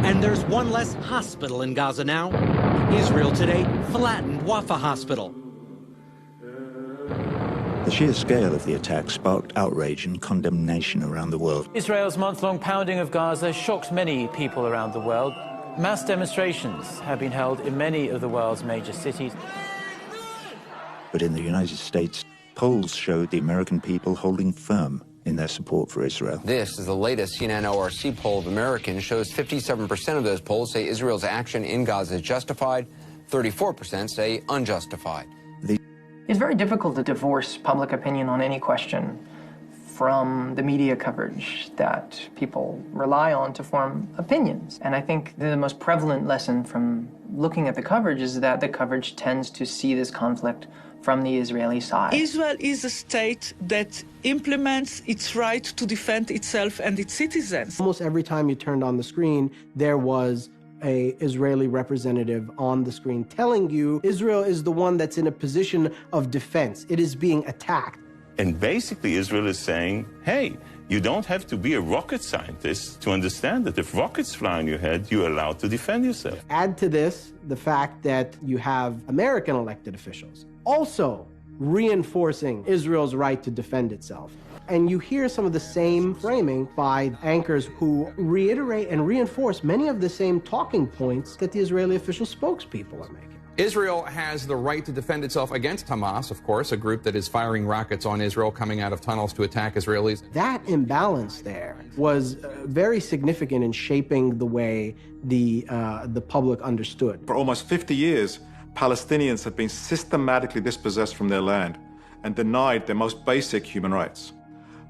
And there's one less hospital in Gaza now. Israel today flattened Wafa Hospital. The sheer scale of the attack sparked outrage and condemnation around the world. Israel's month-long pounding of Gaza shocked many people around the world. Mass demonstrations have been held in many of the world's major cities. But in the United States, polls showed the American people holding firm in their support for Israel. This is the latest CNN ORC poll of Americans. Shows 57% of those polls say Israel's action in Gaza is justified. 34% say unjustified. It's very difficult to divorce public opinion on any question from the media coverage that people rely on to form opinions. And I think the most prevalent lesson from looking at the coverage is that the coverage tends to see this conflict from the Israeli side. Israel is a state that implements its right to defend itself and its citizens. Almost every time you turned on the screen, there was an Israeli representative on the screen telling you Israel is the one that's in a position of defense. It is being attacked. And basically Israel is saying, hey, you don't have to be a rocket scientist to understand that if rockets fly on your head, you're allowed to defend yourself. Add to this the fact that you have American elected officials also reinforcing Israel's right to defend itself. And you hear some of the same framing by anchors who reiterate and reinforce many of the same talking points that the Israeli official spokespeople are making. Israel has the right to defend itself against Hamas, of course, a group that is firing rockets on Israel, coming out of tunnels to attack Israelis. That imbalance there was very significant in shaping the way the public understood. For almost 50 years, Palestinians have been systematically dispossessed from their land and denied their most basic human rights.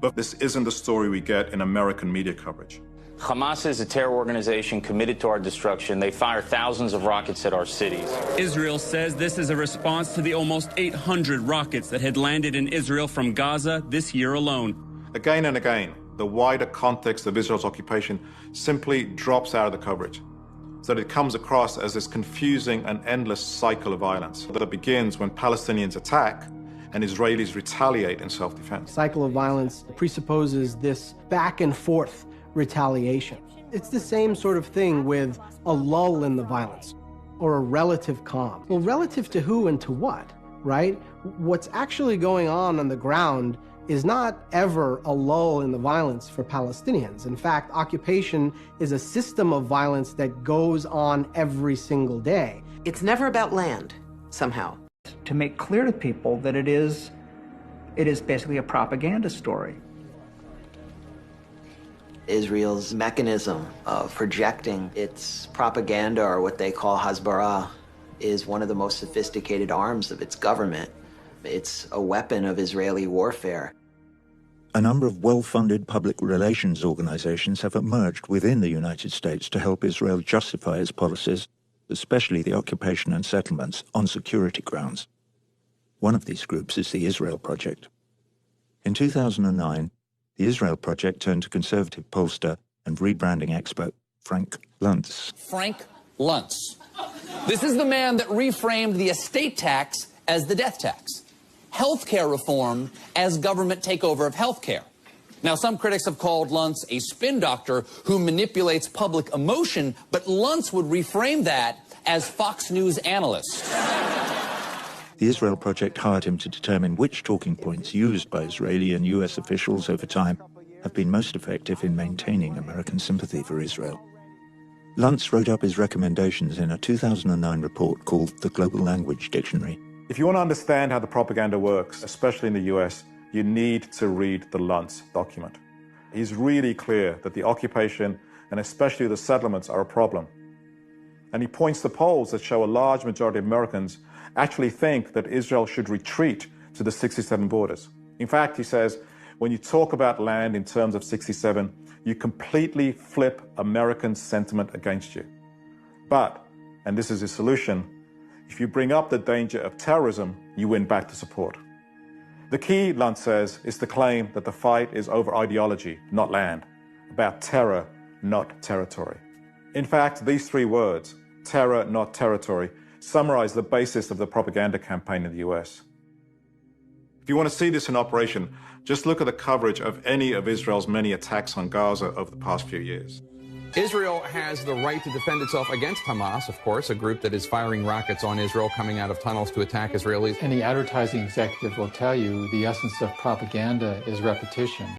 But this isn't the story we get in American media coverage. Hamas is a terror organization committed to our destruction. They fire thousands of rockets at our cities. Israel says this is a response to the almost 800 rockets that had landed in Israel from Gaza this year alone. Again and again, the wider context of Israel's occupation simply drops out of the coverage, so that it comes across as this confusing and endless cycle of violence that begins when Palestinians attack and Israelis retaliate in self-defense. Cycle of violence presupposes this back and forth retaliation. It's the same sort of thing with a lull in the violence or a relative calm. Well, relative to who and to what, right? What's actually going on the ground is not ever a lull in the violence for Palestinians. In fact, occupation is a system of violence that goes on every single day. It's never about land, somehow. To make clear to people that it is basically a propaganda story. Israel's mechanism of projecting its propaganda, or what they call Hasbara, is one of the most sophisticated arms of its government. It's a weapon of Israeli warfare. A number of well-funded public relations organizations have emerged within the United States to help Israel justify its policies, especially the occupation and settlements, on security grounds. One of these groups is the Israel Project. In 2009, the Israel Project turned to conservative pollster and rebranding expert Frank Luntz. Frank Luntz. This is the man that reframed the estate tax as the death tax, healthcare reform as government takeover of healthcare. Now, some critics have called Luntz a spin doctor who manipulates public emotion, but Luntz would reframe that as Fox News analyst. The Israel Project hired him to determine which talking points used by Israeli and U.S. officials over time have been most effective in maintaining American sympathy for Israel. Luntz wrote up his recommendations in a 2009 report called The Global Language Dictionary. If you want to understand how the propaganda works, especially in the U.S., you need to read the Luntz document. He's really clear that the occupation, and especially the settlements, are a problem. And he points to polls that show a large majority of Americans actually think that Israel should retreat to the 67 borders. In fact, he says, when you talk about land in terms of 67, you completely flip American sentiment against you. But, and this is his solution, if you bring up the danger of terrorism, you win back the support. The key, Luntz says, is to claim that the fight is over ideology, not land, about terror, not territory. In fact, these three words, terror, not territory, summarize the basis of the propaganda campaign in the US. If you want to see this in operation, just look at the coverage of any of Israel's many attacks on Gaza over the past few years. Israel has the right to defend itself against Hamas, of course, a group that is firing rockets on Israel coming out of tunnels to attack Israelis. Any advertising executive will tell you the essence of propaganda is repetition.